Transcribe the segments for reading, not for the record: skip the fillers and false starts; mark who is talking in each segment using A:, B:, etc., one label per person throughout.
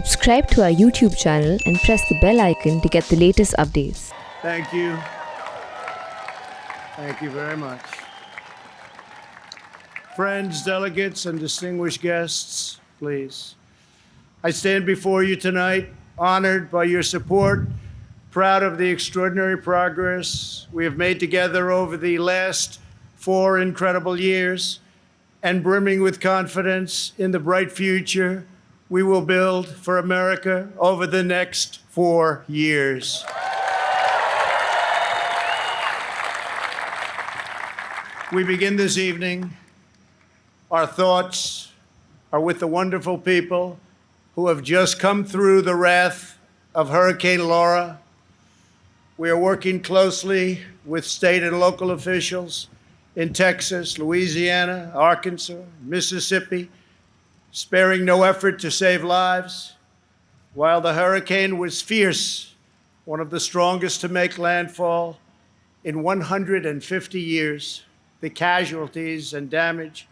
A: Subscribe to our YouTube channel and press the bell icon to get the latest updates.
B: Thank you. Thank you very much. Friends, delegates, and distinguished guests, please. I stand before you tonight, honored by your support, proud of the extraordinary progress we have made together over the last 4 incredible years, and brimming with confidence in the bright future we will build for America over the next 4 years. We begin this evening. Our thoughts are with the wonderful people who have just come through the wrath of Hurricane Laura. We are working closely with state and local officials in Texas, Louisiana, Arkansas, Mississippi, sparing no effort to save lives. While the hurricane was fierce, one of the strongest to make landfall in 150 years, the casualties and damage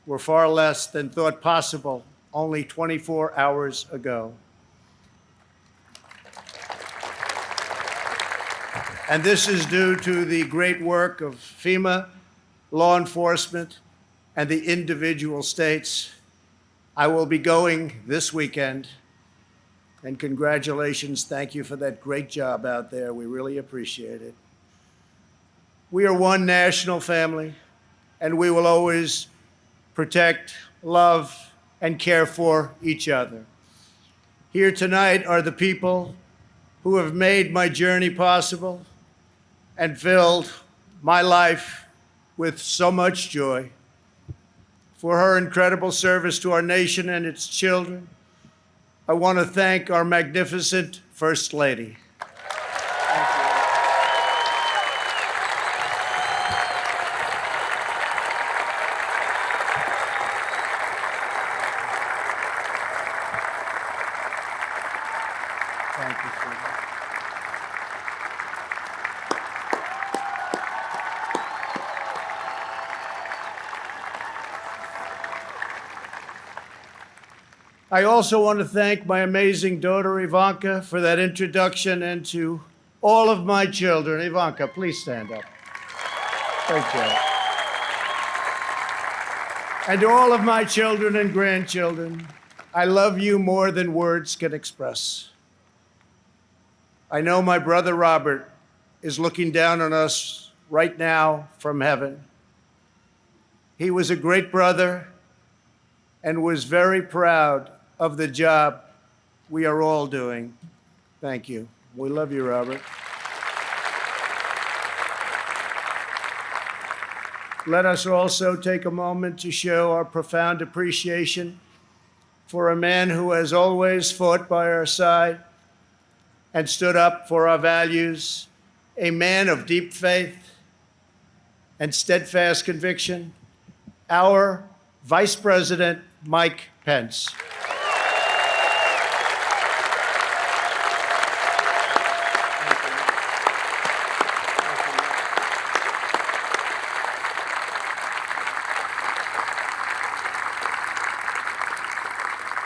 B: were far less than thought possible only 24 hours ago. And this is due to the great work of FEMA, law enforcement, and the individual states. I will be going this weekend, and congratulations, thank you for that great job out there. We really appreciate it. We are one national family, and we will always protect, love, and care for each other. Here tonight are the people who have made my journey possible and filled my life with so much joy. For her incredible service to our nation and its children, I want to thank our magnificent First Lady. Thank you, Freddie. I also want to thank my amazing daughter, Ivanka, for that introduction, and to all of my children. Ivanka, please stand up. Great job. And to all of my children and grandchildren, I love you more than words can express. I know my brother Robert is looking down on us right now from heaven. He was a great brother and was very proud of the job we are all doing. Thank you. We love you, Robert. Let us also take a moment to show our profound appreciation for a man who has always fought by our side and stood up for our values, a man of deep faith and steadfast conviction, our Vice President, Mike Pence.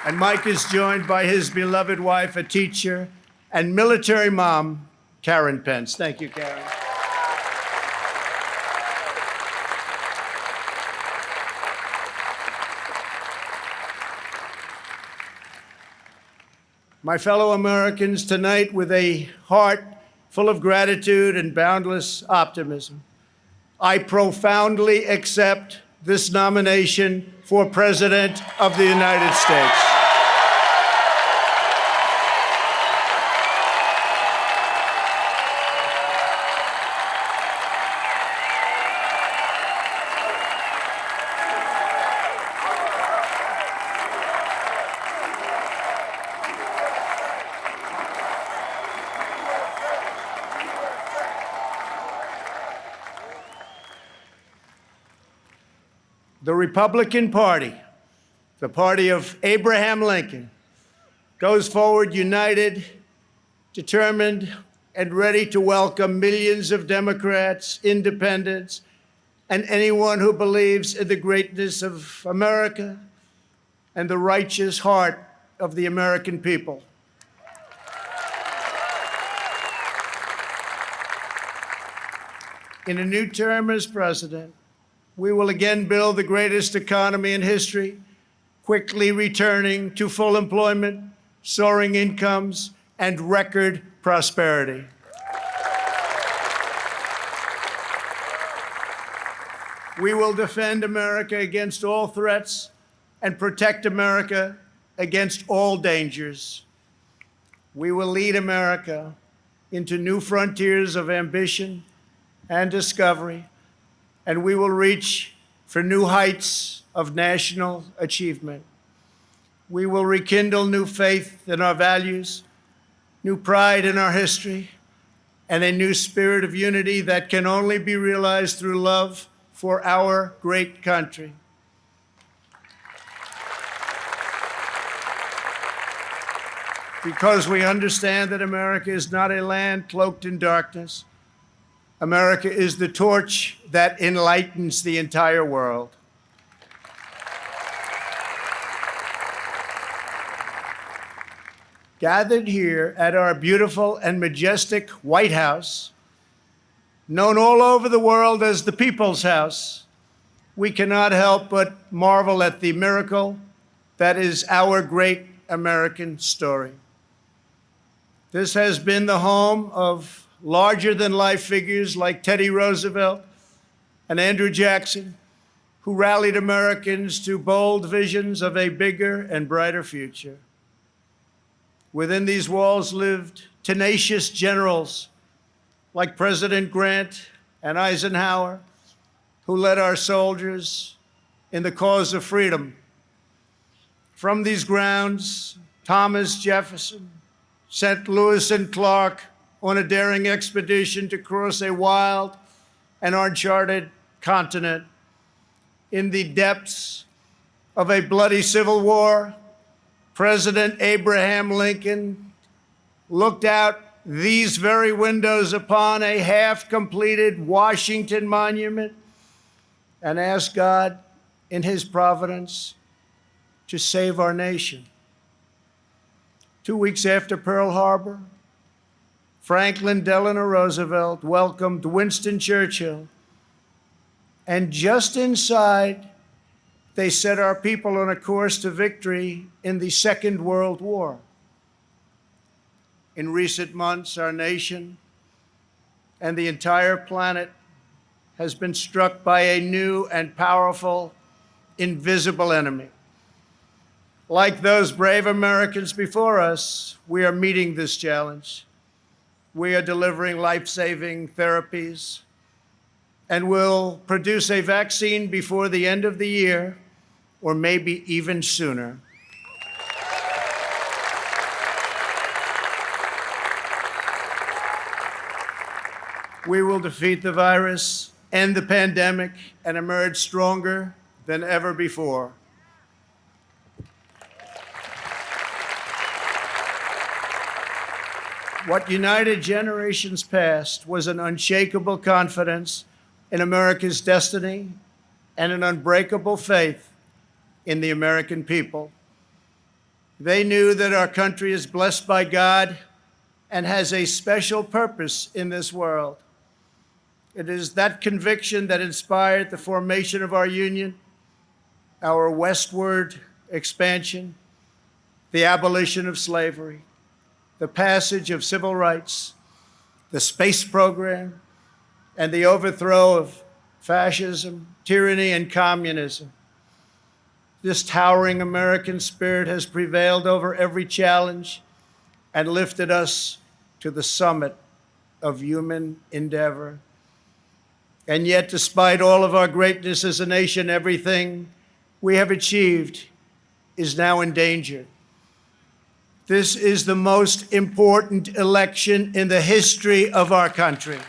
B: And Mike is joined by his beloved wife, a teacher, and military mom, Karen Pence. Thank you, Karen. My fellow Americans, tonight, with a heart full of gratitude and boundless optimism, I profoundly accept this nomination for President of the United States. The Republican Party, the party of Abraham Lincoln, goes forward united, determined, and ready to welcome millions of Democrats, independents, and anyone who believes in the greatness of America and the righteous heart of the American people. In a new term as president, we will again build the greatest economy in history, quickly returning to full employment, soaring incomes, and record prosperity. We will defend America against all threats and protect America against all dangers. We will lead America into new frontiers of ambition and discovery, and we will reach for new heights of national achievement. We will rekindle new faith in our values, new pride in our history, and a new spirit of unity that can only be realized through love for our great country. Because we understand that America is not a land cloaked in darkness. America is the torch that enlightens the entire world. Gathered here at our beautiful and majestic White House, known all over the world as the People's House, we cannot help but marvel at the miracle that is our great American story. This has been the home of larger-than-life figures like Teddy Roosevelt and Andrew Jackson, who rallied Americans to bold visions of a bigger and brighter future. Within these walls lived tenacious generals like President Grant and Eisenhower, who led our soldiers in the cause of freedom. From these grounds, Thomas Jefferson sent Lewis and Clark on a daring expedition to cross a wild and uncharted continent. In the depths of a bloody civil war, President Abraham Lincoln looked out these very windows upon a half-completed Washington Monument and asked God, in his providence, to save our nation. 2 weeks after Pearl Harbor, Franklin Delano Roosevelt welcomed Winston Churchill, and just inside, they set our people on a course to victory in the Second World War. In recent months, our nation and the entire planet has been struck by a new and powerful, invisible enemy. Like those brave Americans before us, we are meeting this challenge. We are delivering life-saving therapies and will produce a vaccine before the end of the year, or maybe even sooner. We will defeat the virus, end the pandemic, and emerge stronger than ever before. What united generations past was an unshakable confidence in America's destiny and an unbreakable faith in the American people. They knew that our country is blessed by God and has a special purpose in this world. It is that conviction that inspired the formation of our union, our westward expansion, the abolition of slavery, the passage of civil rights, the space program, and the overthrow of fascism, tyranny, and communism. This towering American spirit has prevailed over every challenge and lifted us to the summit of human endeavor. And yet, despite all of our greatness as a nation, everything we have achieved is now in danger. This is the most important election in the history of our country.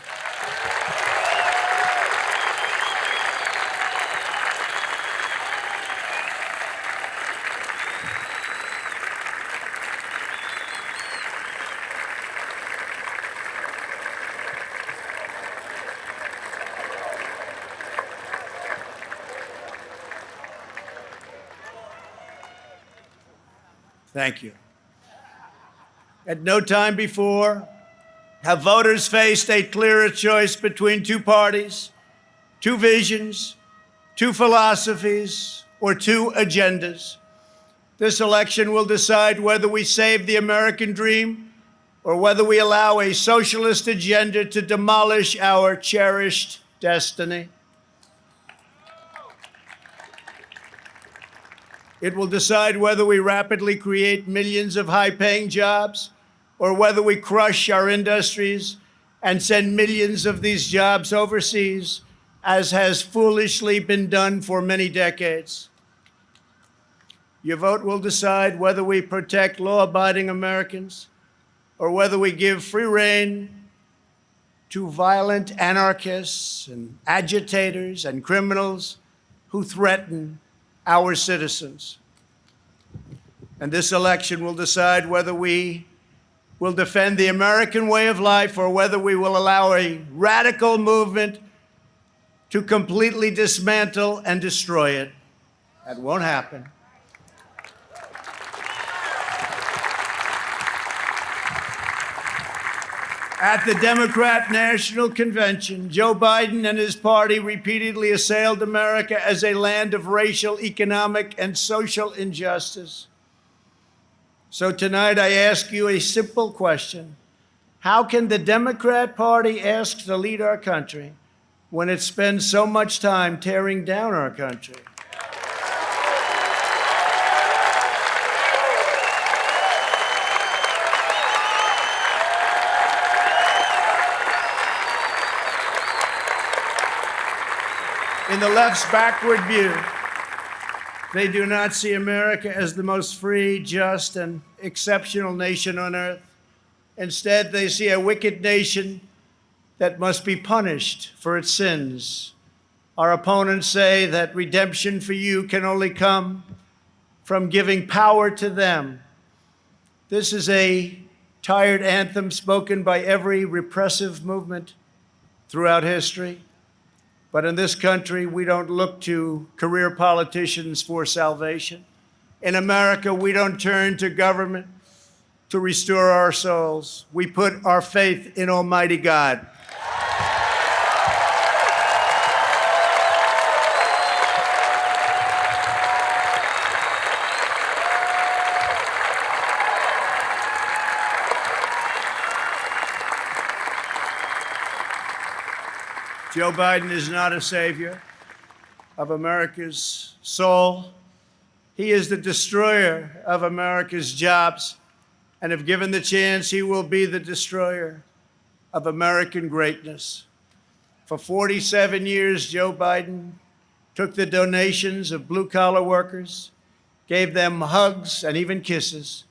B: Thank you. At no time before have voters faced a clearer choice between two parties, two visions, two philosophies, or two agendas. This election will decide whether we save the American dream or whether we allow a socialist agenda to demolish our cherished destiny. It will decide whether we rapidly create millions of high-paying jobs or whether we crush our industries and send millions of these jobs overseas, as has foolishly been done for many decades. Your vote will decide whether we protect law-abiding Americans or whether we give free rein to violent anarchists and agitators and criminals who threaten our citizens. And this election will decide whether we will defend the American way of life or whether we will allow a radical movement to completely dismantle and destroy it. That won't happen. At the Democrat National Convention, Joe Biden and his party repeatedly assailed America as a land of racial, economic, and social injustice. So tonight I ask you a simple question. How can the Democrat Party ask to lead our country when it spends so much time tearing down our country? In the left's backward view, they do not see America as the most free, just, and exceptional nation on earth. Instead, they see a wicked nation that must be punished for its sins. Our opponents say that redemption for you can only come from giving power to them. This is a tired anthem spoken by every repressive movement throughout history. But in this country, we don't look to career politicians for salvation. In America, we don't turn to government to restore our souls. We put our faith in Almighty God. Joe Biden is not a savior of America's soul. He is the destroyer of America's jobs, and if given the chance, he will be the destroyer of American greatness. For 47 years, Joe Biden took the donations of blue-collar workers, gave them hugs and even kisses.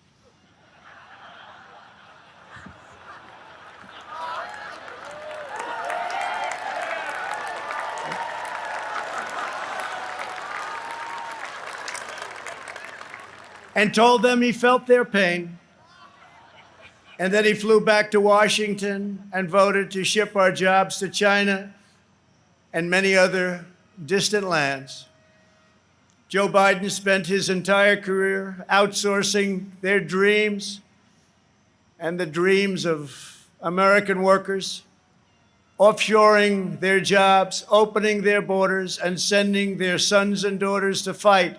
B: And told them he felt their pain. And then he flew back to Washington and voted to ship our jobs to China and many other distant lands. Joe Biden spent his entire career outsourcing their dreams and the dreams of American workers, offshoring their jobs, opening their borders, and sending their sons and daughters to fight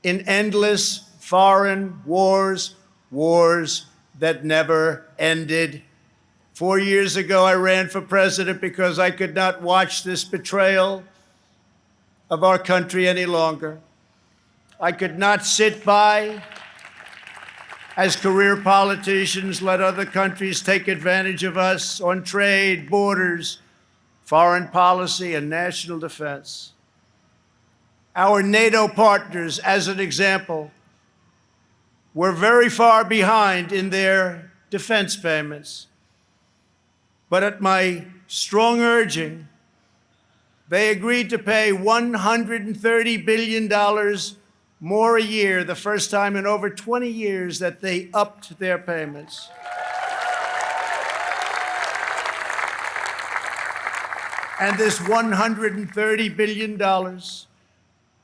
B: in endless foreign wars, wars that never ended. 4 years ago, I ran for president because I could not watch this betrayal of our country any longer. I could not sit by as career politicians let other countries take advantage of us on trade, borders, foreign policy, and national defense. Our NATO partners, as an example, were very far behind in their defense payments. But at my strong urging, they agreed to pay $130 billion more a year, the first time in over 20 years that they upped their payments. And this $130 billion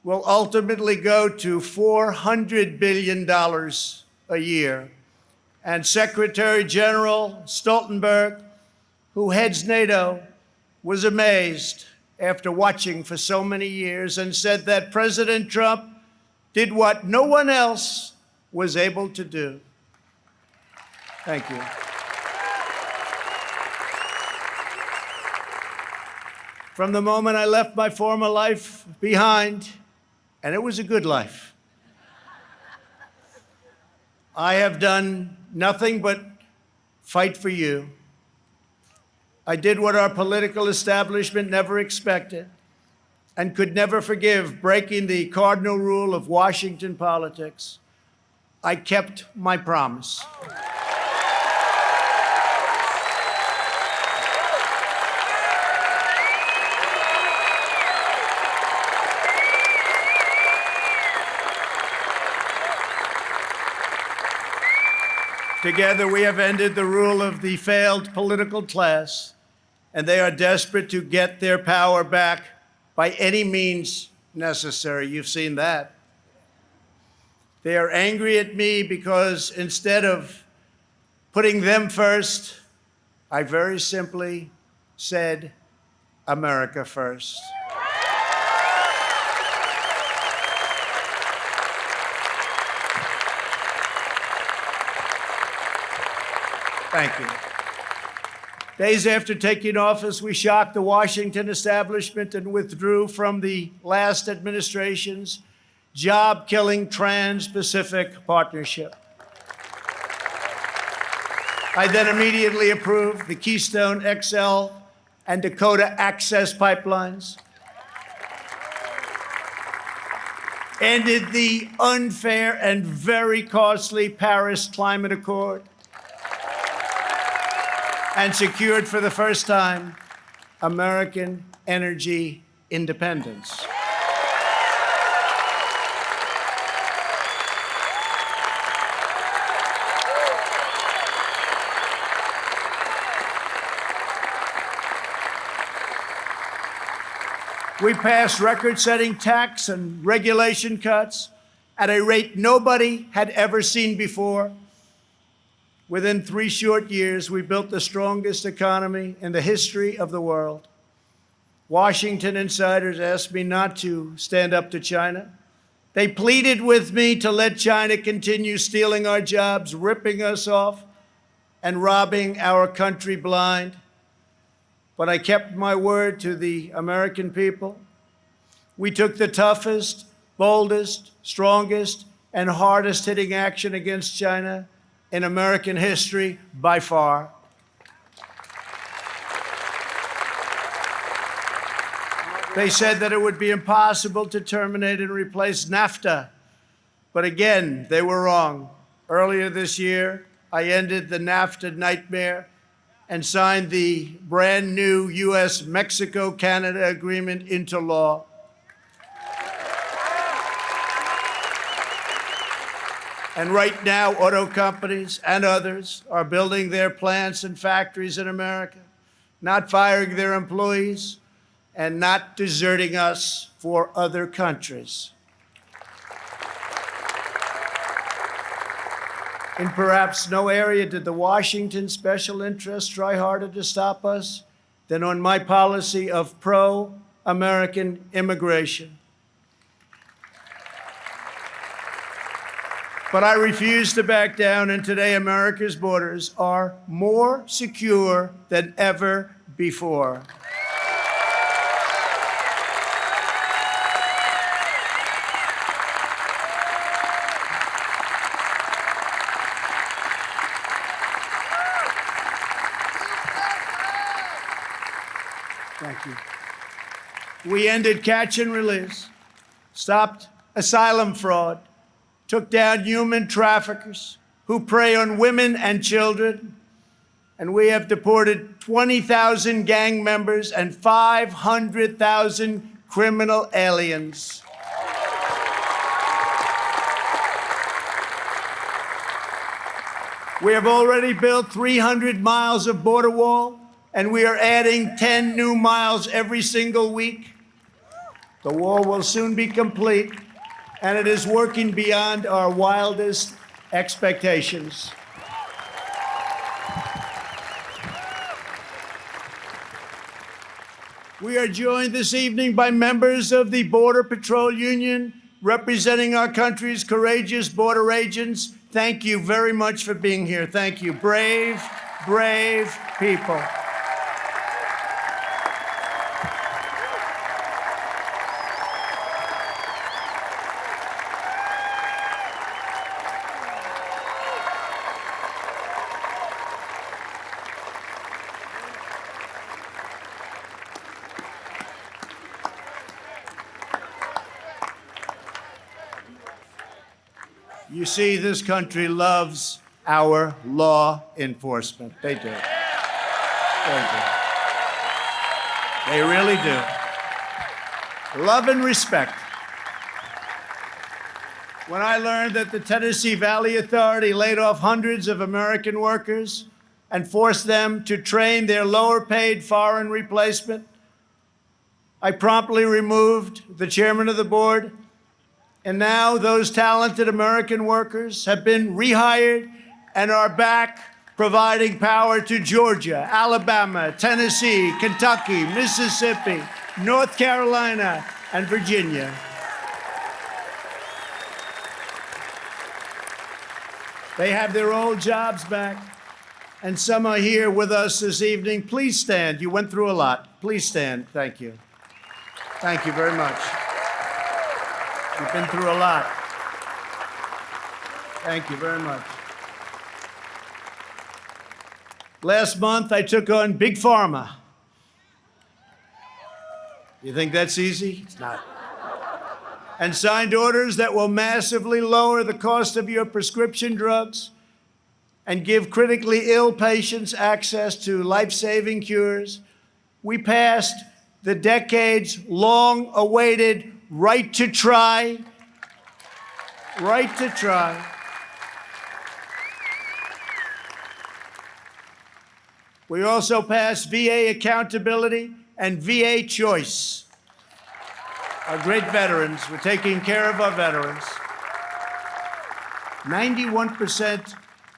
B: will ultimately go to $400 billion a year. And Secretary General Stoltenberg, who heads NATO, was amazed after watching for so many years and said that President Trump did what no one else was able to do. Thank you. From the moment I left my former life behind, and it was a good life, I have done nothing but fight for you. I did what our political establishment never expected and could never forgive, breaking the cardinal rule of Washington politics. I kept my promise. Together, we have ended the rule of the failed political class, and they are desperate to get their power back by any means necessary. You've seen that. They are angry at me because instead of putting them first, I very simply said, America first. Thank you. Days after taking office, we shocked the Washington establishment and withdrew from the last administration's job-killing Trans-Pacific Partnership. I then immediately approved the Keystone XL and Dakota Access pipelines, ended the unfair and very costly Paris Climate Accord, and secured for the first time American energy independence. We passed record-setting tax and regulation cuts at a rate nobody had ever seen before. Within 3 short years, we built the strongest economy in the history of the world. Washington insiders asked me not to stand up to China. They pleaded with me to let China continue stealing our jobs, ripping us off, and robbing our country blind. But I kept my word to the American people. We took the toughest, boldest, strongest, and hardest-hitting action against China in American history by far. They said that it would be impossible to terminate and replace NAFTA. But again, they were wrong. Earlier this year, I ended the NAFTA nightmare and signed the brand new U.S.-Mexico-Canada agreement into law. And right now, auto companies and others are building their plants and factories in America, not firing their employees, and not deserting us for other countries. In perhaps no area did the Washington special interests try harder to stop us than on my policy of pro-American immigration. But I refuse to back down, and today America's borders are more secure than ever before. Thank you. We ended catch and release, stopped asylum fraud, took down human traffickers who prey on women and children, and we have deported 20,000 gang members and 500,000 criminal aliens. We have already built 300 miles of border wall, and we are adding 10 new miles every single week. The wall will soon be complete, and it is working beyond our wildest expectations. We are joined this evening by members of the Border Patrol Union representing our country's courageous border agents. Thank you very much for being here. Thank you. Brave, brave people. You see, this country loves our law enforcement. They do. They do. They really do. Love and respect. When I learned that the Tennessee Valley Authority laid off hundreds of American workers and forced them to train their lower-paid foreign replacement, I promptly removed the chairman of the board. And now those talented American workers have been rehired and are back providing power to Georgia, Alabama, Tennessee, Kentucky, Mississippi, North Carolina, and Virginia. They have their old jobs back, and some are here with us this evening. Please stand. You went through a lot. Please stand. Thank you. Thank you very much. You've been through a lot. Thank you very much. Last month, I took on Big Pharma. You think that's easy? It's not. And signed orders that will massively lower the cost of your prescription drugs and give critically ill patients access to life-saving cures. We passed the decades-long-awaited right to try. Right to try. We also passed VA accountability and VA choice. Our great veterans, we're taking care of our veterans. 91%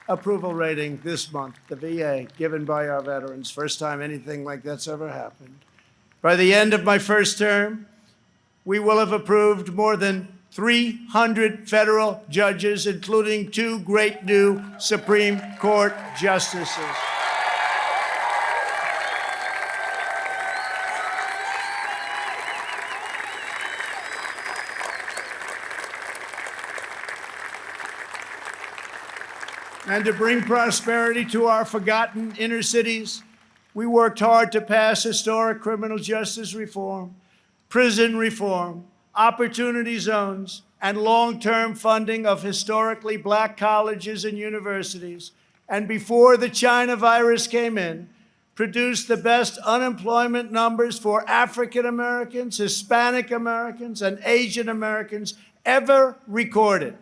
B: approval rating this month, the VA, given by our veterans. First time anything like that's ever happened. By the end of my first term, we will have approved more than 300 federal judges, including 2 great new Supreme Court justices. And to bring prosperity to our forgotten inner cities, we worked hard to pass historic criminal justice reform, prison reform, opportunity zones, and long-term funding of historically black colleges and universities. And before the China virus came in, produced the best unemployment numbers for African Americans, Hispanic Americans, and Asian Americans ever recorded.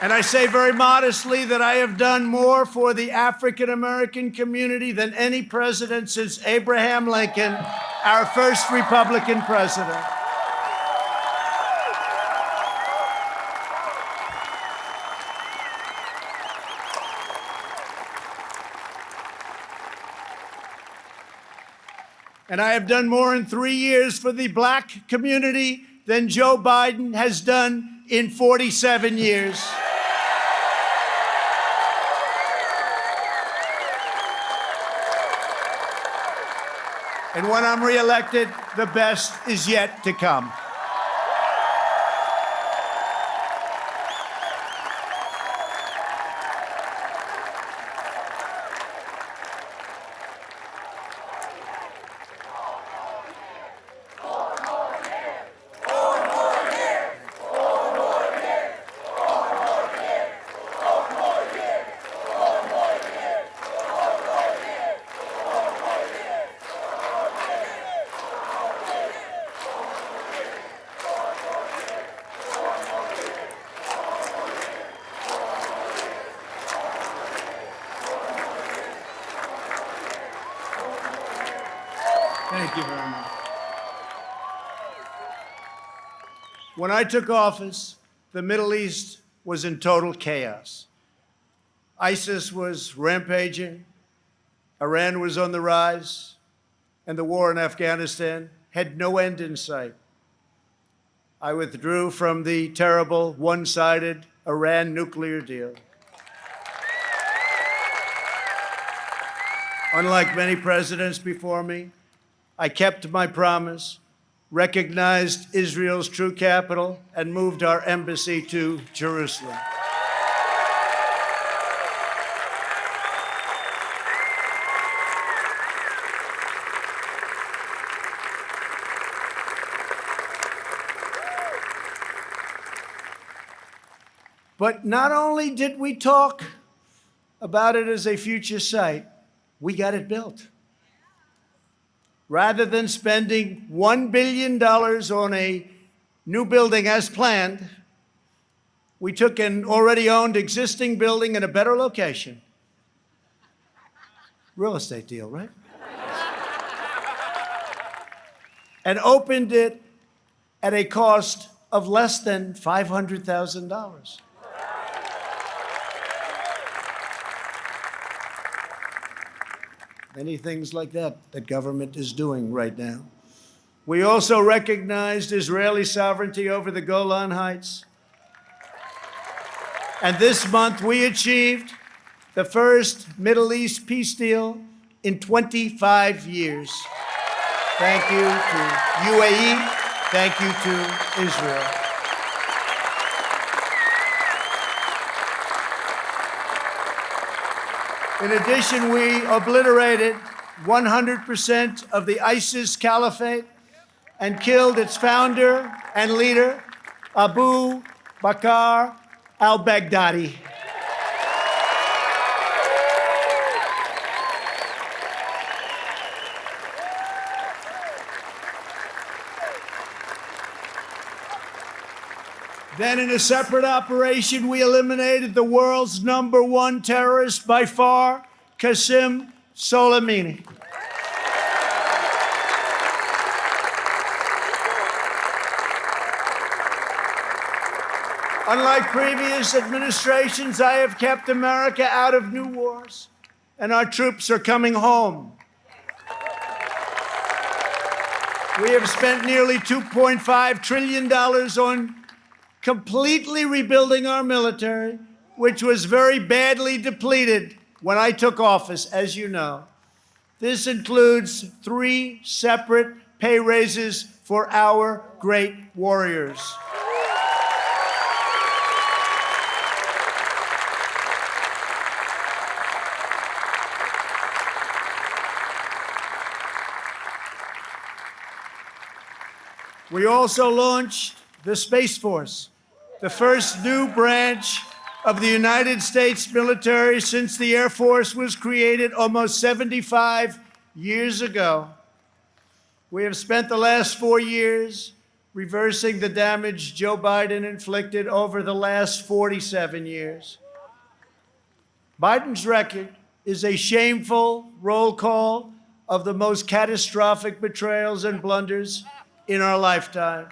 B: And I say very modestly that I have done more for the African American community than any president since Abraham Lincoln, our first Republican president. And I have done more in 3 years for the black community than Joe Biden has done in 47 years. And when I'm reelected, the best is yet to come. Thank you very much. When I took office, the Middle East was in total chaos. ISIS was rampaging, Iran was on the rise, and the war in Afghanistan had no end in sight. I withdrew from the terrible one-sided Iran nuclear deal. Unlike many presidents before me, I kept my promise, recognized Israel's true capital, and moved our embassy to Jerusalem. But not only did we talk about it as a future site, we got it built. Rather than spending $1 billion on a new building as planned, we took an already owned existing building in a better location. Real estate deal, right? And opened it at a cost of less than $500,000. Many things like that government is doing right now. We also recognized Israeli sovereignty over the Golan Heights. And this month we achieved the first Middle East peace deal in 25 years. Thank you to UAE. Thank you to Israel. In addition, we obliterated 100% of the ISIS caliphate and killed its founder and leader, Abu Bakr al-Baghdadi. Then, in a separate operation, we eliminated the world's #1 terrorist by far, Qasem Soleimani. Unlike previous administrations, I have kept America out of new wars, and our troops are coming home. We have spent nearly $2.5 trillion on completely rebuilding our military, which was very badly depleted when I took office, as you know. This includes 3 separate pay raises for our great warriors. We also launched the Space Force, the first new branch of the United States military since the Air Force was created almost 75 years ago. We have spent the last 4 years reversing the damage Joe Biden inflicted over the last 47 years. Biden's record is a shameful roll call of the most catastrophic betrayals and blunders in our lifetime.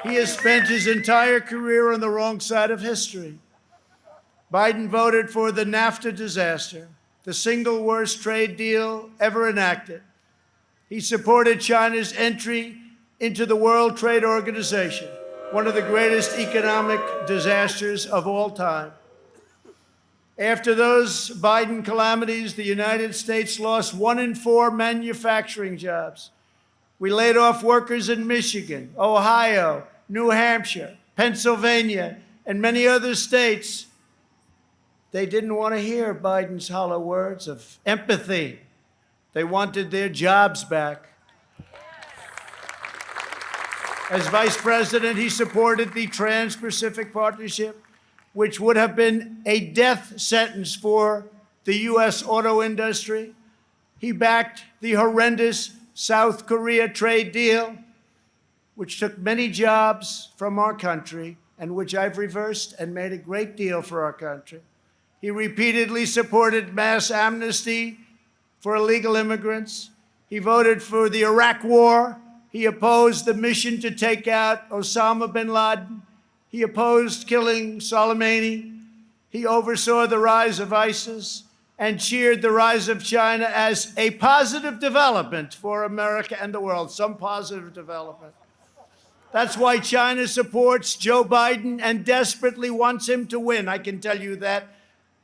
B: He has spent his entire career on the wrong side of history. Biden voted for the NAFTA disaster, the single worst trade deal ever enacted. He supported China's entry into the World Trade Organization, one of the greatest economic disasters of all time. After those Biden calamities, the United States lost 1 in 4 manufacturing jobs. We laid off workers in Michigan, Ohio, New Hampshire, Pennsylvania, and many other states. They didn't want to hear Biden's hollow words of empathy. They wanted their jobs back. As vice president, he supported the Trans-Pacific Partnership, which would have been a death sentence for the U.S. auto industry. He backed the horrendous South Korea trade deal, which took many jobs from our country and which I've reversed and made a great deal for our country. He repeatedly supported mass amnesty for illegal immigrants. He voted for the Iraq War. He opposed the mission to take out Osama bin Laden. He opposed killing Soleimani. He oversaw the rise of ISIS and cheered the rise of China as a positive development for America and the world, some positive development. That's why China supports Joe Biden and desperately wants him to win. I can tell you that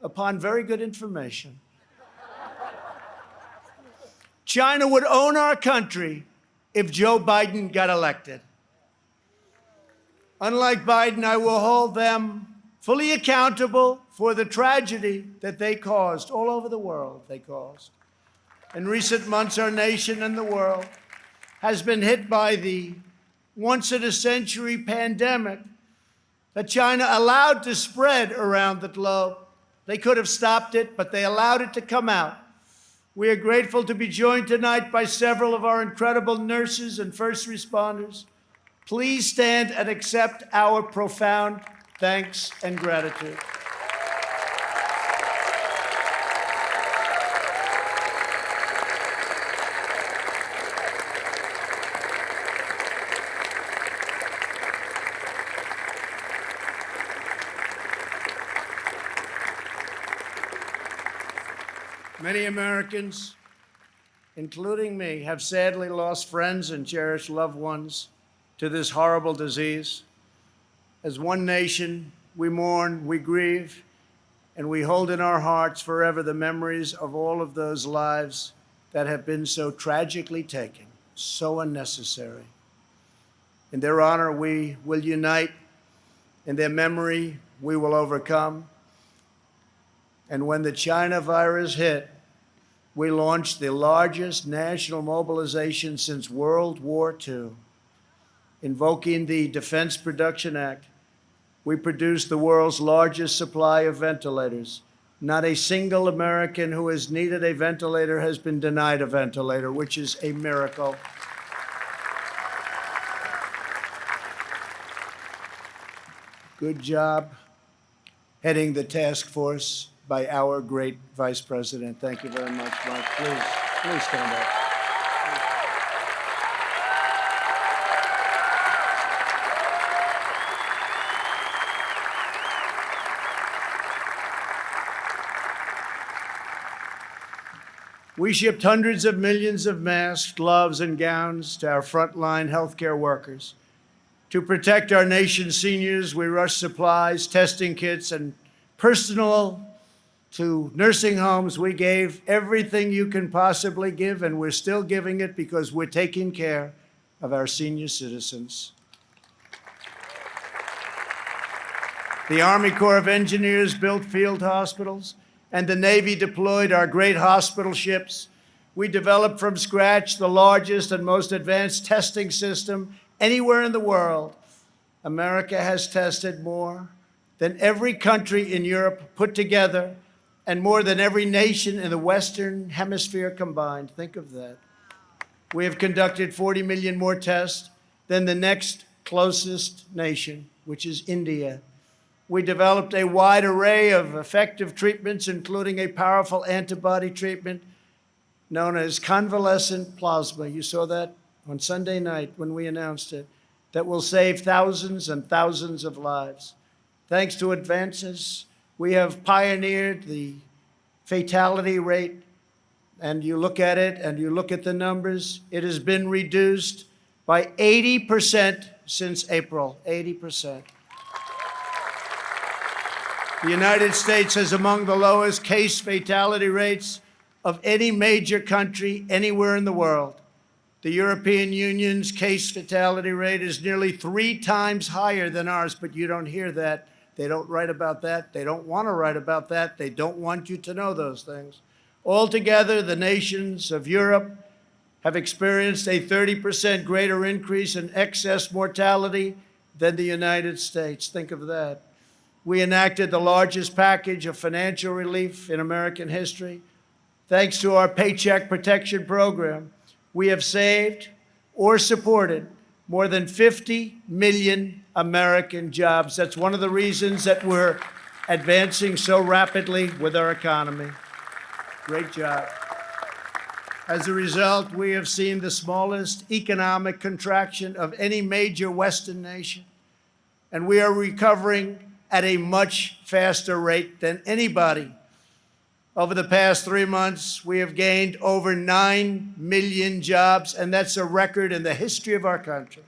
B: upon very good information. China would own our country if Joe Biden got elected. Unlike Biden, I will hold them fully accountable for the tragedy that they caused all over the world. In recent months, our nation and the world has been hit by the once-in-a-century pandemic that China allowed to spread around the globe. They could have stopped it, but they allowed it to come out. We are grateful to be joined tonight by several of our incredible nurses and first responders. Please stand and accept our profound thanks and gratitude. Many Americans, including me, have sadly lost friends and cherished loved ones to this horrible disease. As one nation, we mourn, we grieve, and we hold in our hearts forever the memories of all of those lives that have been so tragically taken, so unnecessary. In their honor, we will unite. In their memory, we will overcome. And when the China virus hit, we launched the largest national mobilization since World War II. Invoking the Defense Production Act, we produced the world's largest supply of ventilators. Not a single American who has needed a ventilator has been denied a ventilator, which is a miracle. Good job heading the task force by our great Vice President. Thank you very much, Mike. Please stand up. We shipped hundreds of millions of masks, gloves, and gowns to our frontline healthcare workers. To protect our nation's seniors, we rushed supplies, testing kits, and personnel to nursing homes. We gave everything you can possibly give, and we're still giving it because we're taking care of our senior citizens. The Army Corps of Engineers built field hospitals, and the Navy deployed our great hospital ships. We developed from scratch the largest and most advanced testing system anywhere in the world. America has tested more than every country in Europe put together, and more than every nation in the Western Hemisphere combined. Think of that. We have conducted 40 million more tests than the next closest nation, which is India. We developed a wide array of effective treatments, including a powerful antibody treatment known as convalescent plasma. You saw that on Sunday night when we announced it, that will save thousands and thousands of lives. Thanks to advances, we have pioneered the fatality rate, and you look at it and you look at the numbers, it has been reduced by 80% since April, 80%. The United States has among the lowest case fatality rates of any major country anywhere in the world. The European Union's case fatality rate is nearly 3 times higher than ours, but you don't hear that. They don't write about that. They don't want to write about that. They don't want you to know those things. Altogether, the nations of Europe have experienced a 30% greater increase in excess mortality than the United States. Think of that. We enacted the largest package of financial relief in American history. Thanks to our Paycheck Protection Program, we have saved or supported more than 50 million American jobs. That's one of the reasons that we're advancing so rapidly with our economy. Great job. As a result, we have seen the smallest economic contraction of any major Western nation, and we are recovering at a much faster rate than anybody. Over the past 3 months, we have gained over 9 million jobs, and that's a record in the history of our country.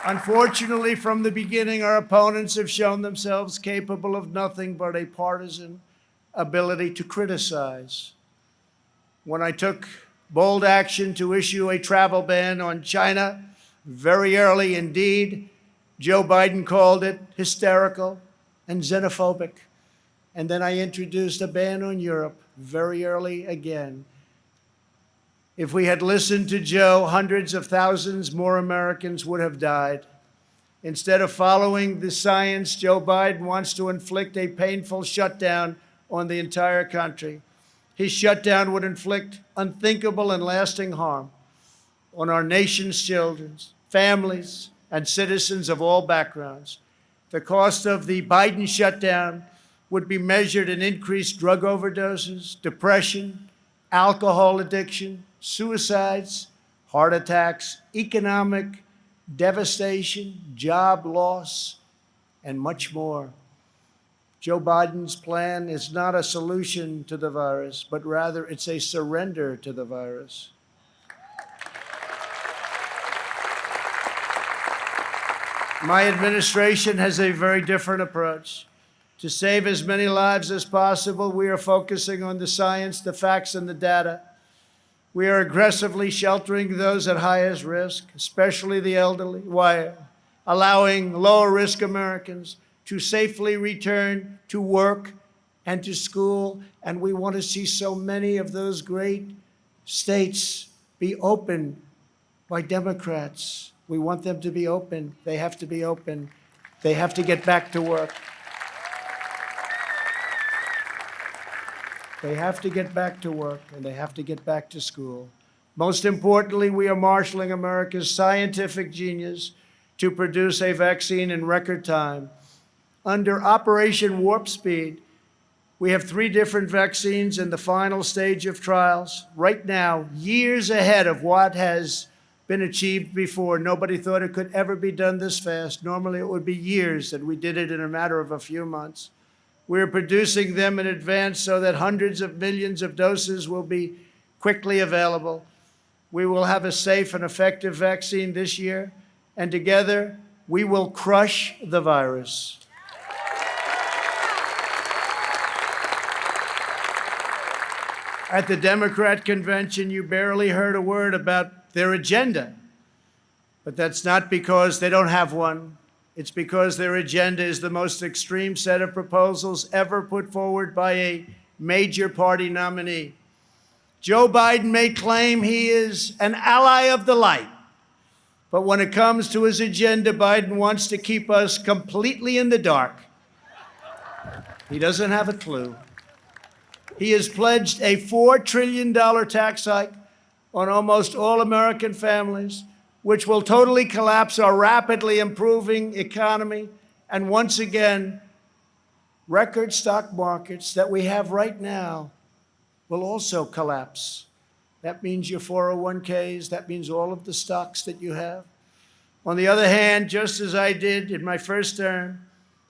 B: Unfortunately, from the beginning, our opponents have shown themselves capable of nothing but a partisan ability to criticize. When I took bold action to issue a travel ban on China very early indeed, Joe Biden called it hysterical and xenophobic. And then I introduced a ban on Europe very early again. If we had listened to Joe, hundreds of thousands more Americans would have died. Instead of following the science, Joe Biden wants to inflict a painful shutdown on the entire country. His shutdown would inflict unthinkable and lasting harm on our nation's children, families, and citizens of all backgrounds. The cost of the Biden shutdown would be measured in increased drug overdoses, depression, alcohol addiction, suicides, heart attacks, economic devastation, job loss, and much more. Joe Biden's plan is not a solution to the virus, but rather it's a surrender to the virus. My administration has a very different approach. To save as many lives as possible, we are focusing on the science, the facts, and the data. We are aggressively sheltering those at highest risk, especially the elderly, while allowing lower-risk Americans to safely return to work and to school. And we want to see so many of those great states be opened by Democrats. We want them to be open. They have to be open. They have to get back to work. They have to get back to work, and they have to get back to school. Most importantly, we are marshaling America's scientific genius to produce a vaccine in record time. Under Operation Warp Speed, we have 3 different vaccines in the final stage of trials. Right now, years ahead of what has been achieved before. Nobody thought it could ever be done this fast. Normally, it would be years, and we did it in a matter of a few months. We're producing them in advance so that hundreds of millions of doses will be quickly available. We will have a safe and effective vaccine this year, and together we will crush the virus. At the Democrat convention, you barely heard a word about their agenda. But that's not because they don't have one. It's because their agenda is the most extreme set of proposals ever put forward by a major party nominee. Joe Biden may claim he is an ally of the light, but when it comes to his agenda, Biden wants to keep us completely in the dark. He doesn't have a clue. He has pledged a $4 trillion tax hike on almost all American families, which will totally collapse our rapidly improving economy. And once again, record stock markets that we have right now will also collapse. That means your 401ks, that means all of the stocks that you have. On the other hand, just as I did in my first term,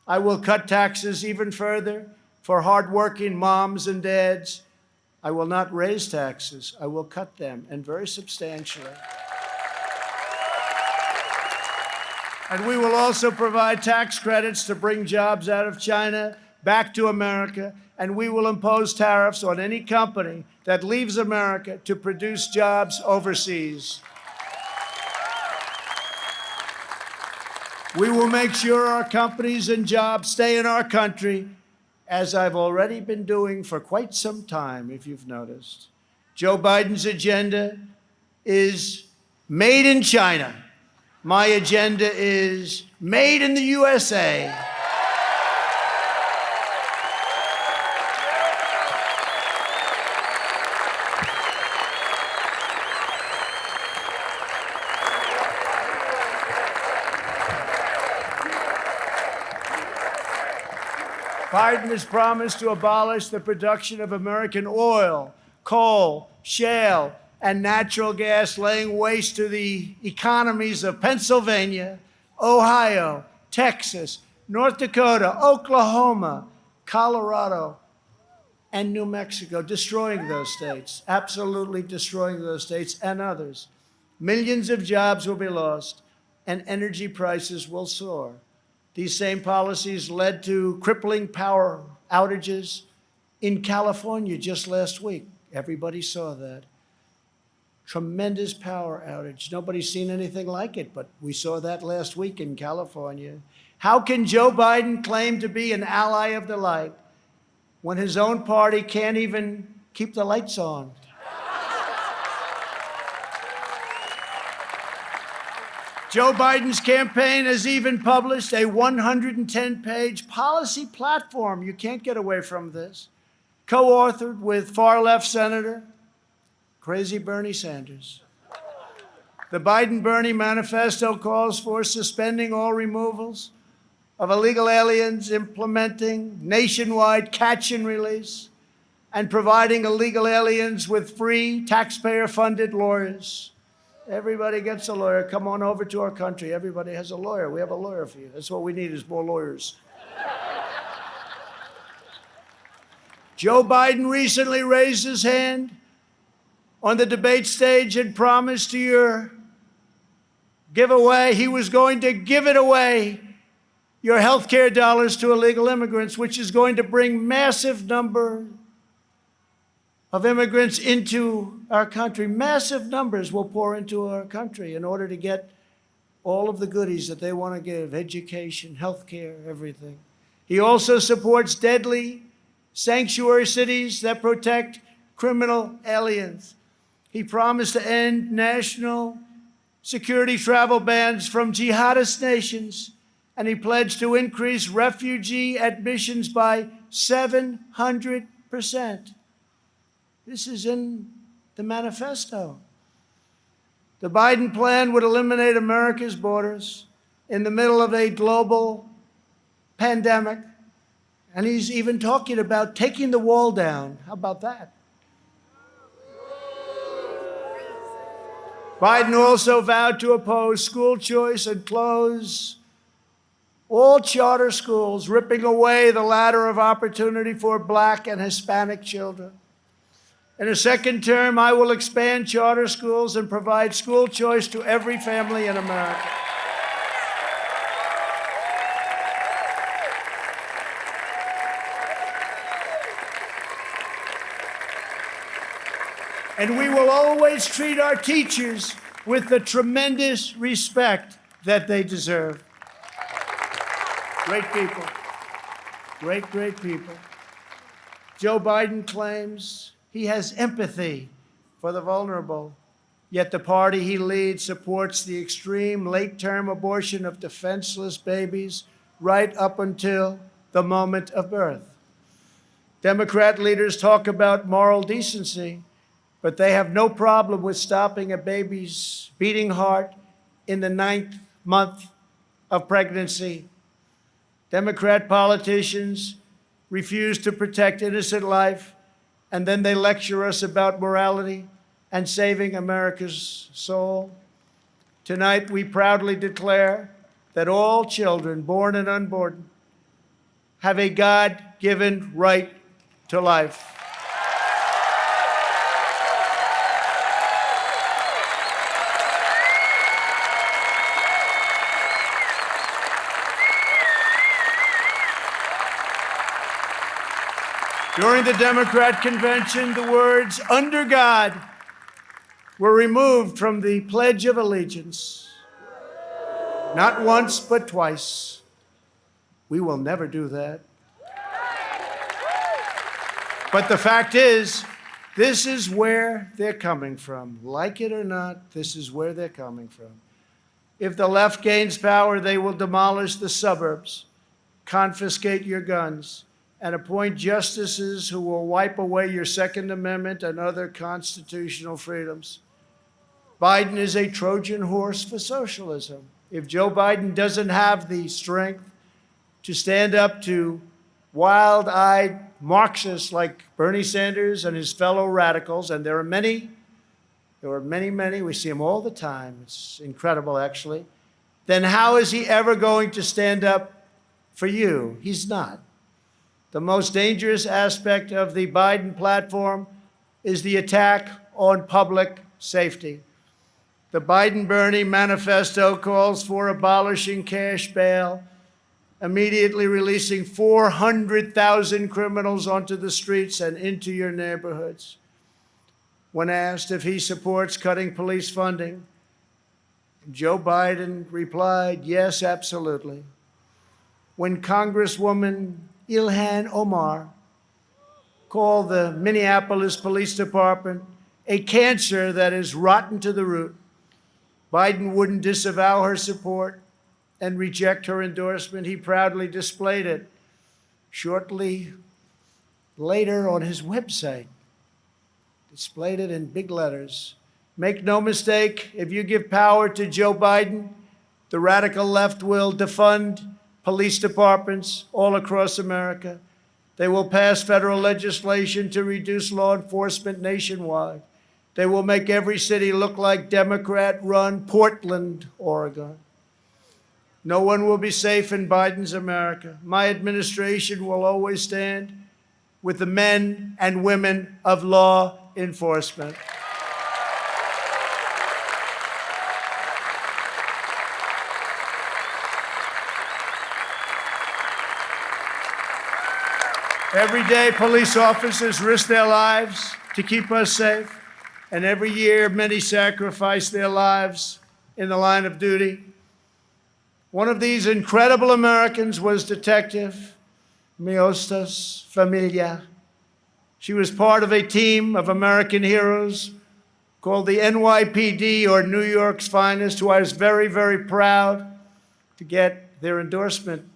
B: I will cut taxes even further for hardworking moms and dads. I will not raise taxes. I will cut them, and very substantially. And we will also provide tax credits to bring jobs out of China back to America, and we will impose tariffs on any company that leaves America to produce jobs overseas. We will make sure our companies and jobs stay in our country, as I've already been doing for quite some time, if you've noticed. Joe Biden's agenda is made in China. My agenda is made in the USA. Biden has promised to abolish the production of American oil, coal, shale, and natural gas, laying waste to the economies of Pennsylvania, Ohio, Texas, North Dakota, Oklahoma, Colorado, and New Mexico, destroying those states, absolutely destroying those states and others. Millions of jobs will be lost, and energy prices will soar. These same policies led to crippling power outages in California just last week. Everybody saw that. Tremendous power outage. Nobody's seen anything like it, but we saw that last week in California. How can Joe Biden claim to be an ally of the light when his own party can't even keep the lights on? Joe Biden's campaign has even published a 110-page policy platform. You can't get away from this. Co-authored with far-left Senator, crazy Bernie Sanders. The Biden-Bernie manifesto calls for suspending all removals of illegal aliens, implementing nationwide catch and release, and providing illegal aliens with free, taxpayer-funded lawyers. Everybody gets a lawyer. Come on over to our country. Everybody has a lawyer. We have a lawyer for you. That's what we need is more lawyers. Joe Biden recently raised his hand on the debate stage and promised to your giveaway, he was going to give it away, your health care dollars to illegal immigrants, which is going to bring massive number of immigrants into our country. Massive numbers will pour into our country in order to get all of the goodies that they want to give, education, health care, everything. He also supports deadly sanctuary cities that protect criminal aliens. He promised to end national security travel bans from jihadist nations, and he pledged to increase refugee admissions by 700%. This is in the manifesto. The Biden plan would eliminate America's borders in the middle of a global pandemic, and he's even talking about taking the wall down. How about that? Biden also vowed to oppose school choice and close all charter schools, ripping away the ladder of opportunity for Black and Hispanic children. In a second term, I will expand charter schools and provide school choice to every family in America. And we will always treat our teachers with the tremendous respect that they deserve. Great people. Great, great people. Joe Biden claims he has empathy for the vulnerable, yet the party he leads supports the extreme late-term abortion of defenseless babies right up until the moment of birth. Democrat leaders talk about moral decency, but they have no problem with stopping a baby's beating heart in the 9th month of pregnancy. Democrat politicians refuse to protect innocent life, and then they lecture us about morality and saving America's soul. Tonight, we proudly declare that all children, born and unborn, have a God-given right to life. During the Democrat convention, the words "under God" were removed from the Pledge of Allegiance. Not once, but twice. We will never do that. But the fact is, this is where they're coming from. Like it or not, this is where they're coming from. If the left gains power, they will demolish the suburbs, confiscate your guns, and appoint justices who will wipe away your Second Amendment and other constitutional freedoms. Biden is a Trojan horse for socialism. If Joe Biden doesn't have the strength to stand up to wild-eyed Marxists like Bernie Sanders and his fellow radicals, and there are many, many, we see them all the time, it's incredible actually, then how is he ever going to stand up for you? He's not. The most dangerous aspect of the Biden platform is the attack on public safety. The Biden-Bernie manifesto calls for abolishing cash bail, immediately releasing 400,000 criminals onto the streets and into your neighborhoods. When asked if he supports cutting police funding, Joe Biden replied, yes, absolutely. When Congresswoman Ilhan Omar called the Minneapolis Police Department a cancer that is rotten to the root, Biden wouldn't disavow her support and reject her endorsement. He proudly displayed it shortly later on his website, displayed it in big letters. Make no mistake, if you give power to Joe Biden, the radical left will defund police departments all across America. They will pass federal legislation to reduce law enforcement nationwide. They will make every city look like Democrat-run Portland, Oregon. No one will be safe in Biden's America. My administration will always stand with the men and women of law enforcement. Every day, police officers risk their lives to keep us safe, and every year, many sacrifice their lives in the line of duty. One of these incredible Americans was Detective Miostas Familia. She was part of a team of American heroes called the NYPD, or New York's Finest, who I was very, very proud to get their endorsement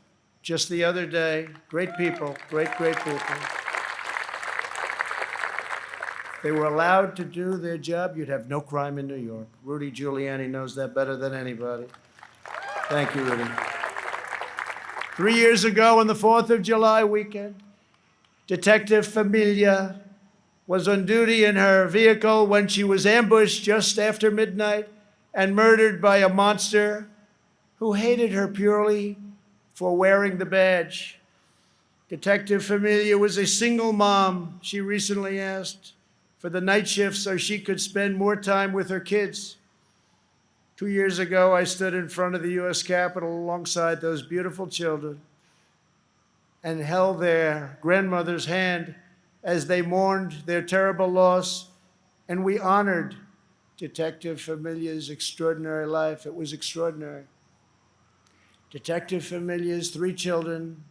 B: just the other day. Great people, great people. They were allowed to do their job. You'd have no crime in New York. Rudy Giuliani knows that better than anybody. Thank you, Rudy. 3 years ago, on the 4th of July weekend, Detective Familia was on duty in her vehicle when she was ambushed just after midnight and murdered by a monster who hated her purely for wearing the badge. Detective Familia was a single mom. She recently asked for the night shift so she could spend more time with her kids. 2 years ago, I stood in front of the U.S. Capitol alongside those beautiful children and held their grandmother's hand as they mourned their terrible loss, and we honored Detective Familia's extraordinary life. It was extraordinary. Detective Familia's 3 children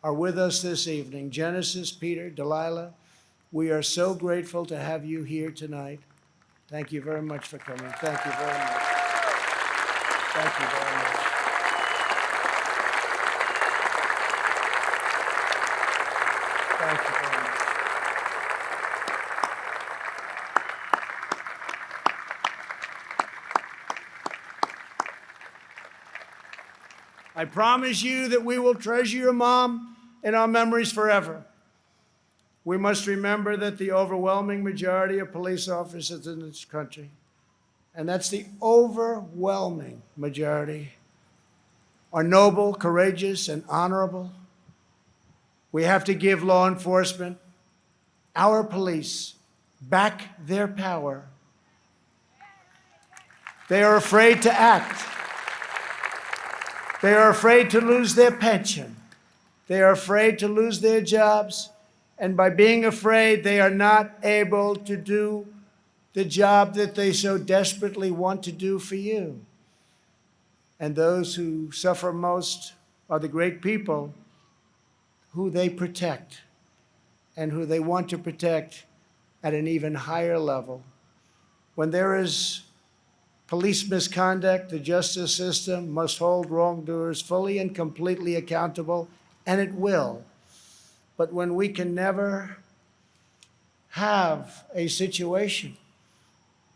B: are with us this evening. Genesis, Peter, Delilah, we are so grateful to have you here tonight. Thank you very much for coming. Thank you very much. Thank you very much. Thank you very much. I promise you that we will treasure your mom in our memories forever. We must remember that the overwhelming majority of police officers in this country, and that's the overwhelming majority, are noble, courageous, and honorable. We have to give law enforcement, our police, back their power. They are afraid to act. They are afraid to lose their pension. They are afraid to lose their jobs. And by being afraid, they are not able to do the job that they so desperately want to do for you. And those who suffer most are the great people who they protect and who they want to protect at an even higher level. When there is police misconduct, the justice system must hold wrongdoers fully and completely accountable, and it will. But when we can never have a situation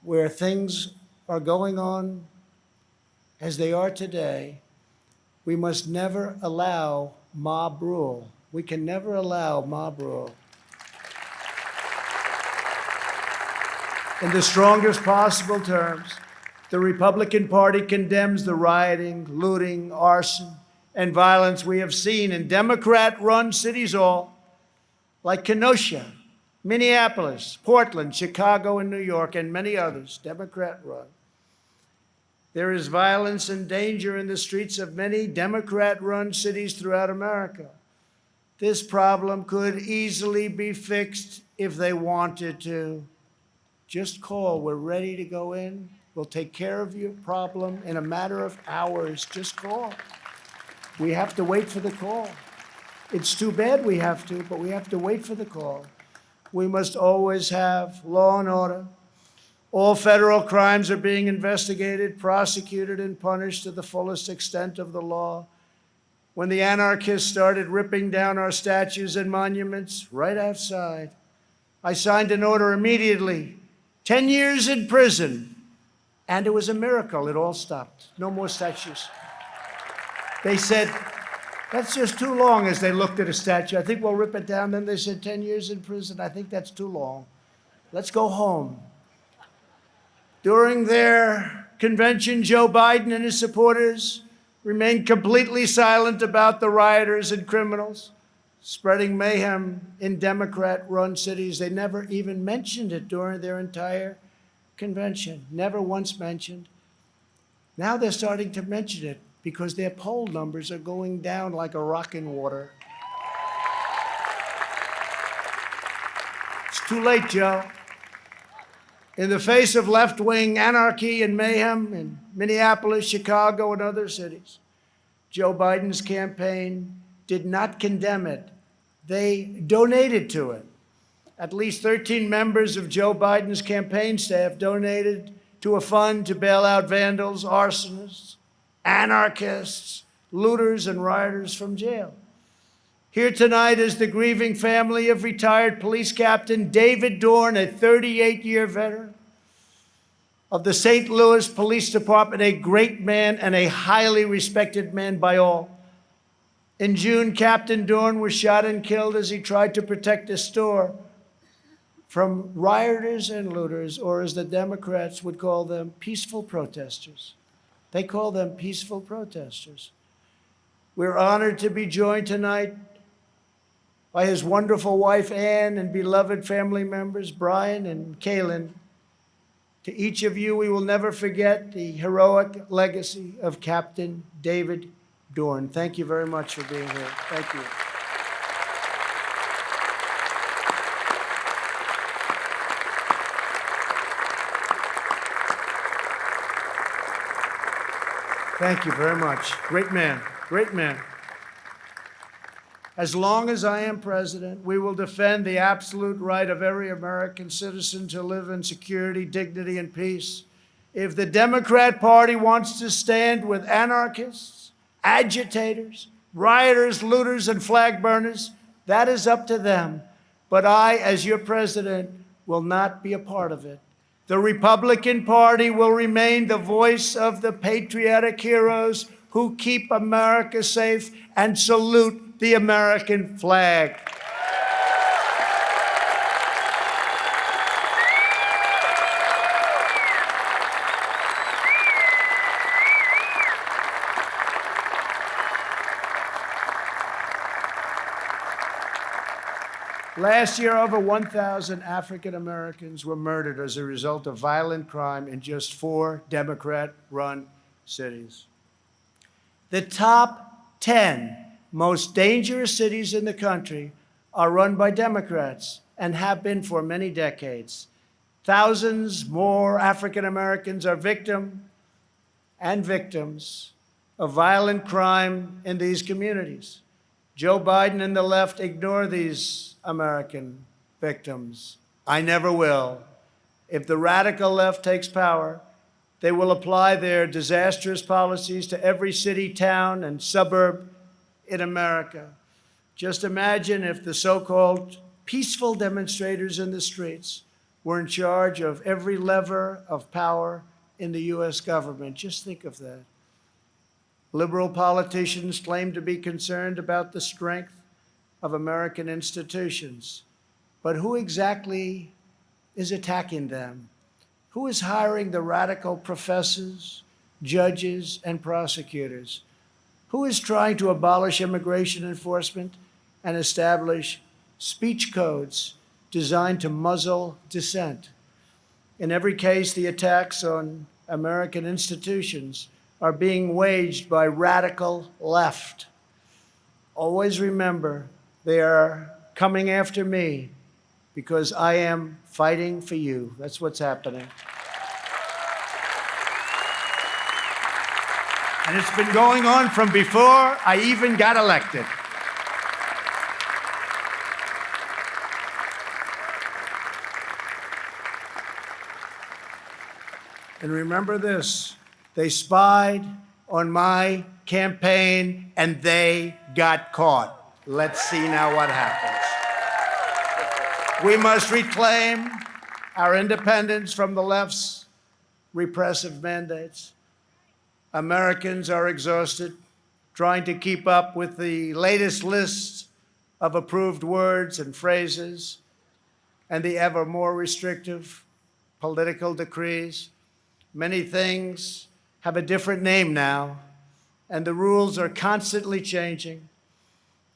B: where things are going on as they are today, we must never allow mob rule We can never allow mob rule. In the strongest possible terms, the Republican Party condemns the rioting, looting, arson, and violence we have seen in Democrat-run cities all, like Kenosha, Minneapolis, Portland, Chicago, and New York, and many others, Democrat-run. There is violence and danger in the streets of many Democrat-run cities throughout America. This problem could easily be fixed if they wanted to. Just call. We're ready to go in. We'll take care of your problem in a matter of hours. Just call. We have to wait for the call. It's too bad we have to, but we have to wait for the call. We must always have law and order. All federal crimes are being investigated, prosecuted, and punished to the fullest extent of the law. When the anarchists started ripping down our statues and monuments right outside, I signed an order immediately, 10 years in prison, and it was a miracle. It all stopped. No more statues. They said, that's just too long, as they looked at a statue. I think we'll rip it down. Then they said 10 years in prison. I think that's too long. Let's go home. During their convention, Joe Biden and his supporters remained completely silent about the rioters and criminals spreading mayhem in Democrat-run cities. They never even mentioned it during their entire convention. Never once mentioned. Now they're starting to mention it because their poll numbers are going down like a rock in water. It's too late, Joe. In the face of left-wing anarchy and mayhem in Minneapolis, Chicago, and other cities, Joe Biden's campaign did not condemn it. They donated to it. At least 13 members of Joe Biden's campaign staff donated to a fund to bail out vandals, arsonists, anarchists, looters, and rioters from jail. Here tonight is the grieving family of retired police captain David Dorn, a 38-year veteran of the St. Louis Police Department, a great man and a highly respected man by all. In June, Captain Dorn was shot and killed as he tried to protect a store from rioters and looters, or as the Democrats would call them, peaceful protesters. They call them peaceful protesters. We're honored to be joined tonight by his wonderful wife, Ann, and beloved family members, Brian and Kaylin. To each of you, we will never forget the heroic legacy of Captain David Dorn. Thank you very much for being here. Thank you. Thank you very much. Great man, great man. As long as I am president, we will defend the absolute right of every American citizen to live in security, dignity, and peace. If the Democrat Party wants to stand with anarchists, agitators, rioters, looters, and flag burners, that is up to them. But I, as your president, will not be a part of it. The Republican Party will remain the voice of the patriotic heroes who keep America safe and salute the American flag. Last year, over 1,000 African Americans were murdered as a result of violent crime in just 4 Democrat-run cities. The top 10 most dangerous cities in the country are run by Democrats and have been for many decades. Thousands more African Americans are victims of violent crime in these communities. Joe Biden and the left ignore these American victims. I never will. If the radical left takes power, they will apply their disastrous policies to every city, town, and suburb in America. Just imagine if the so-called peaceful demonstrators in the streets were in charge of every lever of power in the U.S. government. Just think of that. Liberal politicians claim to be concerned about the strength of American institutions. But who exactly is attacking them? Who is hiring the radical professors, judges, and prosecutors? Who is trying to abolish immigration enforcement and establish speech codes designed to muzzle dissent? In every case, the attacks on American institutions are being waged by radical left. Always remember, they are coming after me because I am fighting for you. That's what's happening. And it's been going on from before I even got elected. And remember this, they spied on my campaign and they got caught. Let's see now what happens. We must reclaim our independence from the left's repressive mandates. Americans are exhausted trying to keep up with the latest lists of approved words and phrases and the ever more restrictive political decrees. Many things have a different name now, and the rules are constantly changing.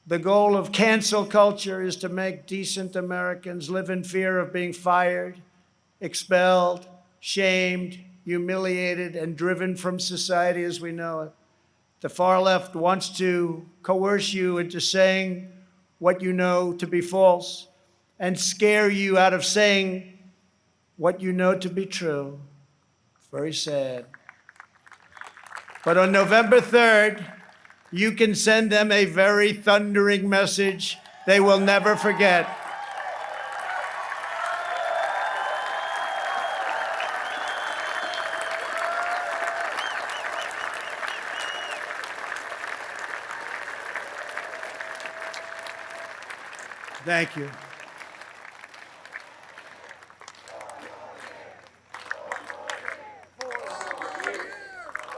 B: The goal of cancel culture is to make decent Americans live in fear of being fired, expelled, shamed, humiliated, and driven from society as we know it. The far left wants to coerce you into saying what you know to be false and scare you out of saying what you know to be true. Very sad. But on November 3rd, you can send them a very thundering message they will never forget. Thank you.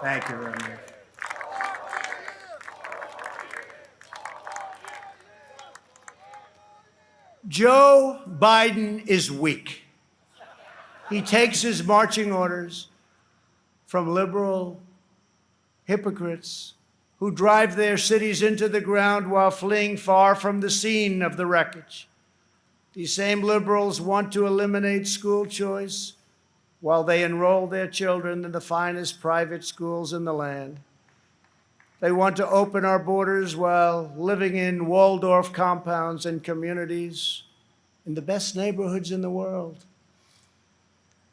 B: Thank you very much. Joe Biden is weak. He takes his marching orders from liberal hypocrites who drive their cities into the ground while fleeing far from the scene of the wreckage. These same liberals want to eliminate school choice while they enroll their children in the finest private schools in the land. They want to open our borders while living in Waldorf compounds and communities in the best neighborhoods in the world.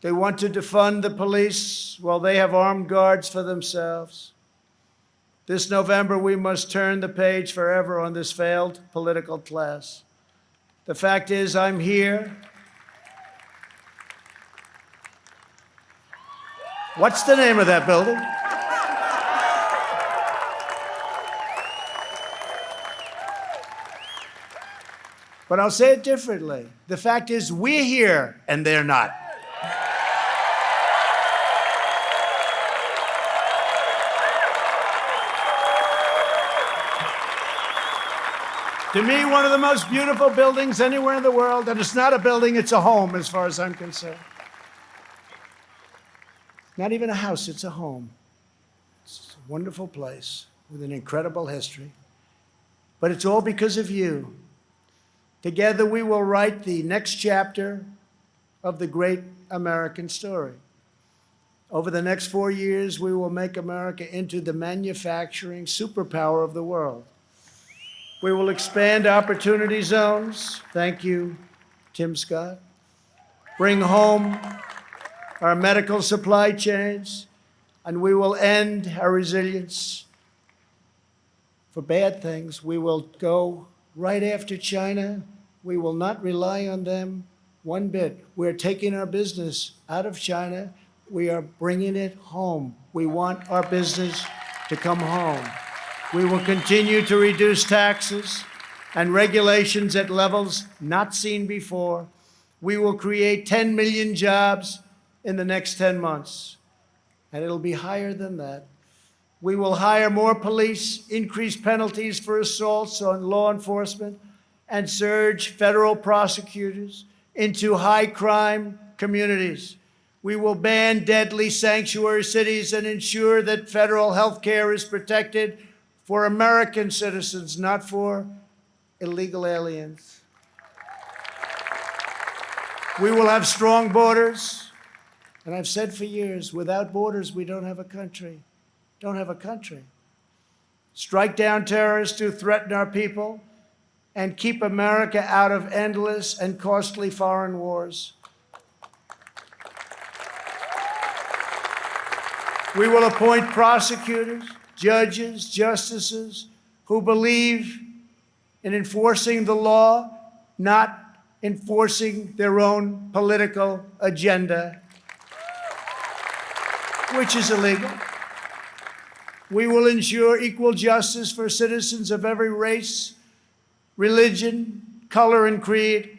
B: They want to defund the police while they have armed guards for themselves. This November, we must turn the page forever on this failed political class. The fact is, I'm here. What's the name of that building? But I'll say it differently. The fact is, we're here and they're not. To me, one of the most beautiful buildings anywhere in the world, and it's not a building, it's a home as far as I'm concerned. Not even a house, it's a home. It's a wonderful place with an incredible history. But it's all because of you. Together we will write the next chapter of the great American story. Over the next 4 years, we will make America into the manufacturing superpower of the world. We will expand opportunity zones. Thank you, Tim Scott. Bring home our medical supply chains, and we will end our resilience for bad things. We will go right after China. We will not rely on them one bit. We're taking our business out of China. We are bringing it home. We want our business to come home. We will continue to reduce taxes and regulations at levels not seen before. We will create 10 million jobs in the next 10 months, and it'll be higher than that. We will hire more police, increase penalties for assaults on law enforcement, and surge federal prosecutors into high-crime communities. We will ban deadly sanctuary cities and ensure that federal health care is protected for American citizens, not for illegal aliens. We will have strong borders. And I've said for years, without borders, we don't have a country. Don't have a country. Strike down terrorists who threaten our people and keep America out of endless and costly foreign wars. We will appoint prosecutors, judges, justices who believe in enforcing the law, not enforcing their own political agenda, which is illegal. We will ensure equal justice for citizens of every race, religion, color, and creed.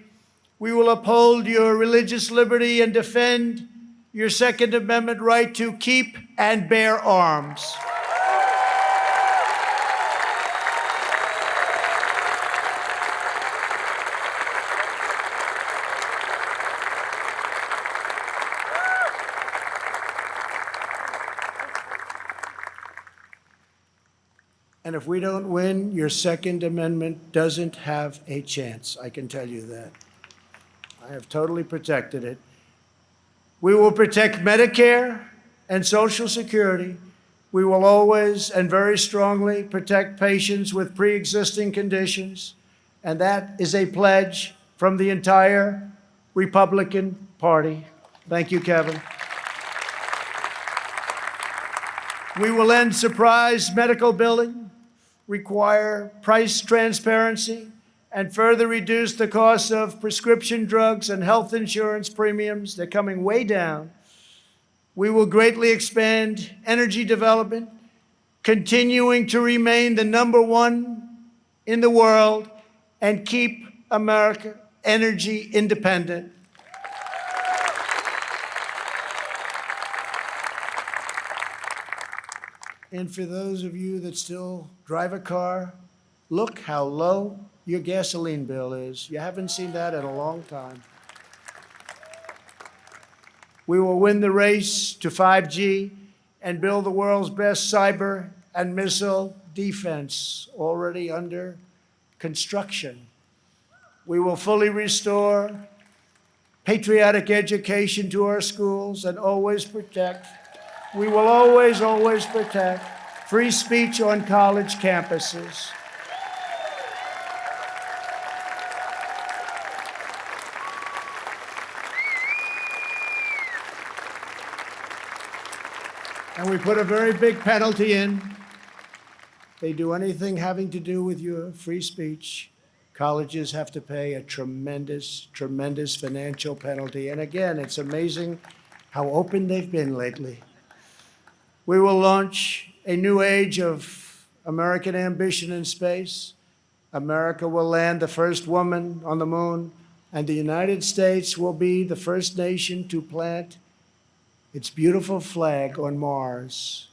B: We will uphold your religious liberty and defend your Second Amendment right to keep and bear arms. And if we don't win, your Second Amendment doesn't have a chance. I can tell you that. I have totally protected it. We will protect Medicare and Social Security. We will always and very strongly protect patients with pre-existing conditions. And that is a pledge from the entire Republican Party. Thank you, Kevin. We will end surprise medical billing, require price transparency, and further reduce the cost of prescription drugs and health insurance premiums. They're coming way down. We will greatly expand energy development, continuing to remain the #1 in the world and keep America energy independent. And for those of you that still drive a car, look how low your gasoline bill is. You haven't seen that in a long time. We will win the race to 5G and build the world's best cyber and missile defense, already under construction. We will fully restore patriotic education to our schools and always protect. We will always, always protect free speech on college campuses. And we put a very big penalty in. If they do anything having to do with your free speech, colleges have to pay a tremendous, tremendous financial penalty. And again, it's amazing how open they've been lately. We will launch a new age of American ambition in space. America will land the first woman on the moon, and the United States will be the first nation to plant its beautiful flag on Mars.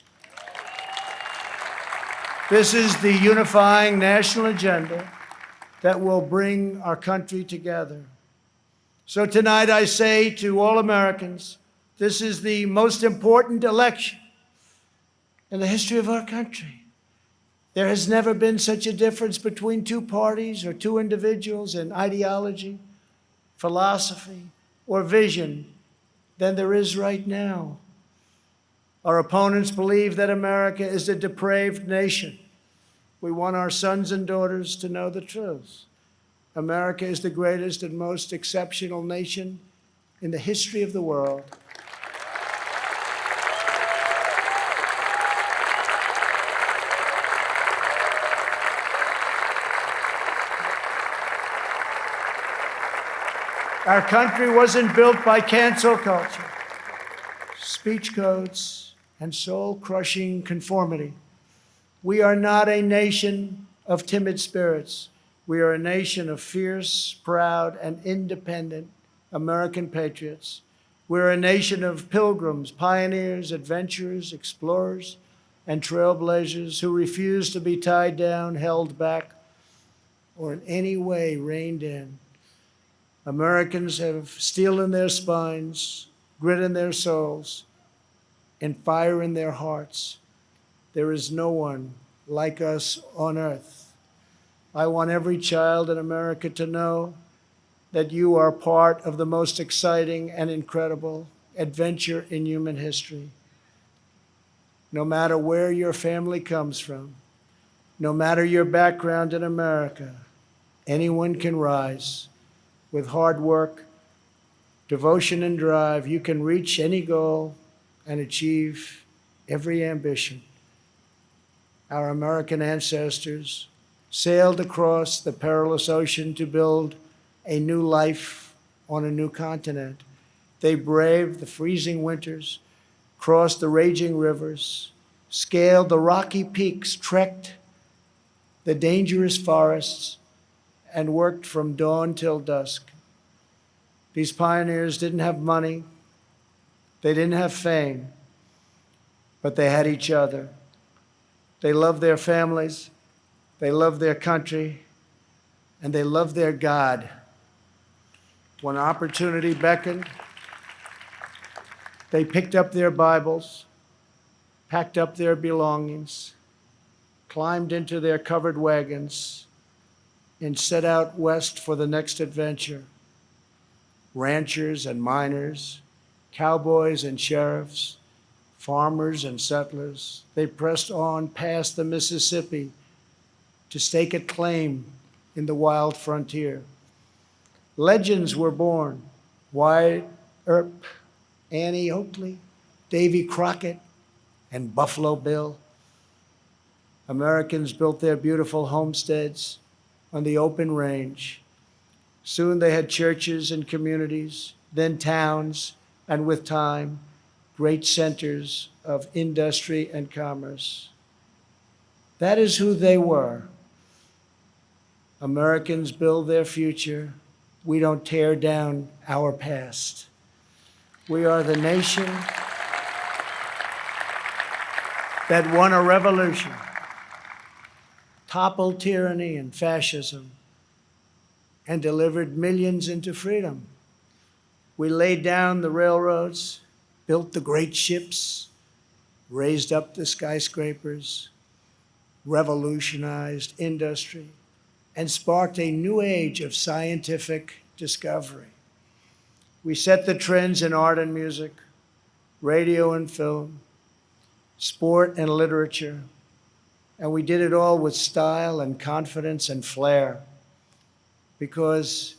B: This is the unifying national agenda that will bring our country together. So tonight I say to all Americans, this is the most important election in the history of our country. There has never been such a difference between two parties or two individuals in ideology, philosophy, or vision than there is right now. Our opponents believe that America is a depraved nation. We want our sons and daughters to know the truth. America is the greatest and most exceptional nation in the history of the world. Our country wasn't built by cancel culture, speech codes, and soul-crushing conformity. We are not a nation of timid spirits. We are a nation of fierce, proud, and independent American patriots. We're a nation of pilgrims, pioneers, adventurers, explorers, and trailblazers who refuse to be tied down, held back, or in any way reined in. Americans have steel in their spines, grit in their souls, and fire in their hearts. There is no one like us on earth. I want every child in America to know that you are part of the most exciting and incredible adventure in human history. No matter where your family comes from, no matter your background in America, anyone can rise. With hard work, devotion, and drive, you can reach any goal and achieve every ambition. Our American ancestors sailed across the perilous ocean to build a new life on a new continent. They braved the freezing winters, crossed the raging rivers, scaled the rocky peaks, trekked the dangerous forests, and worked from dawn till dusk. These pioneers didn't have money, they didn't have fame, but they had each other. They loved their families, they loved their country, and they loved their God. When opportunity beckoned, they picked up their Bibles, packed up their belongings, climbed into their covered wagons, and set out west for the next adventure. Ranchers and miners, cowboys and sheriffs, farmers and settlers, they pressed on past the Mississippi to stake a claim in the wild frontier. Legends were born: Wyatt Earp, Annie Oakley, Davy Crockett, and Buffalo Bill. Americans built their beautiful homesteads on the open range. Soon they had churches and communities, then towns, and with time, great centers of industry and commerce. That is who they were. Americans build their future. We don't tear down our past. We are the nation that won a revolution, toppled tyranny and fascism, and delivered millions into freedom. We laid down the railroads, built the great ships, raised up the skyscrapers, revolutionized industry, and sparked a new age of scientific discovery. We set the trends in art and music, radio and film, sport and literature, and we did it all with style and confidence and flair, because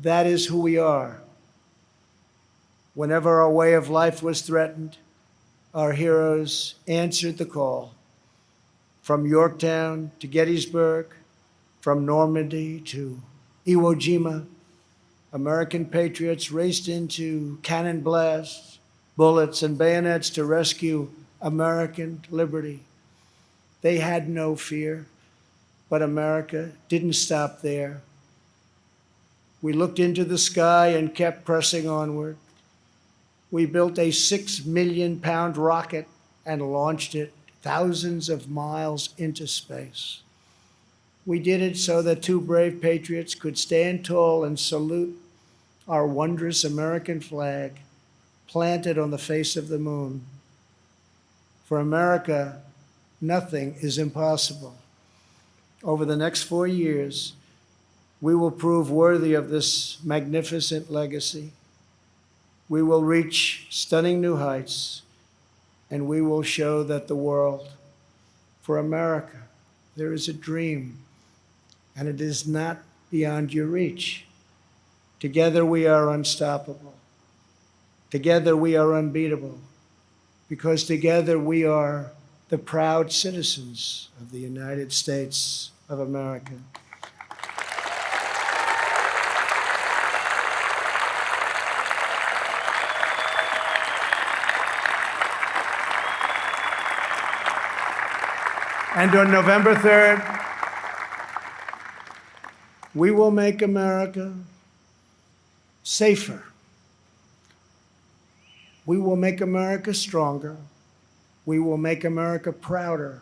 B: that is who we are. Whenever our way of life was threatened, our heroes answered the call. From Yorktown to Gettysburg, from Normandy to Iwo Jima, American patriots raced into cannon blasts, bullets, and bayonets to rescue American liberty. They had no fear, but America didn't stop there. We looked into the sky and kept pressing onward. We built a 6 million pound rocket and launched it thousands of miles into space. We did it so that two brave patriots could stand tall and salute our wondrous American flag planted on the face of the moon. For America, nothing is impossible. Over the next 4 years, we will prove worthy of this magnificent legacy. We will reach stunning new heights, and we will show that the world, for America, there is a dream, and it is not beyond your reach. Together we are unstoppable. Together we are unbeatable, because together we are the proud citizens of the United States of America. And on November 3rd, we will make America safer. We will make America stronger. We will make America prouder.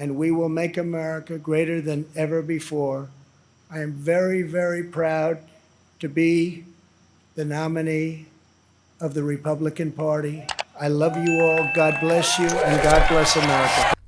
B: and we will make America greater than ever before. I am very, very proud to be the nominee of the Republican Party. I love you all. God bless you, and God bless America.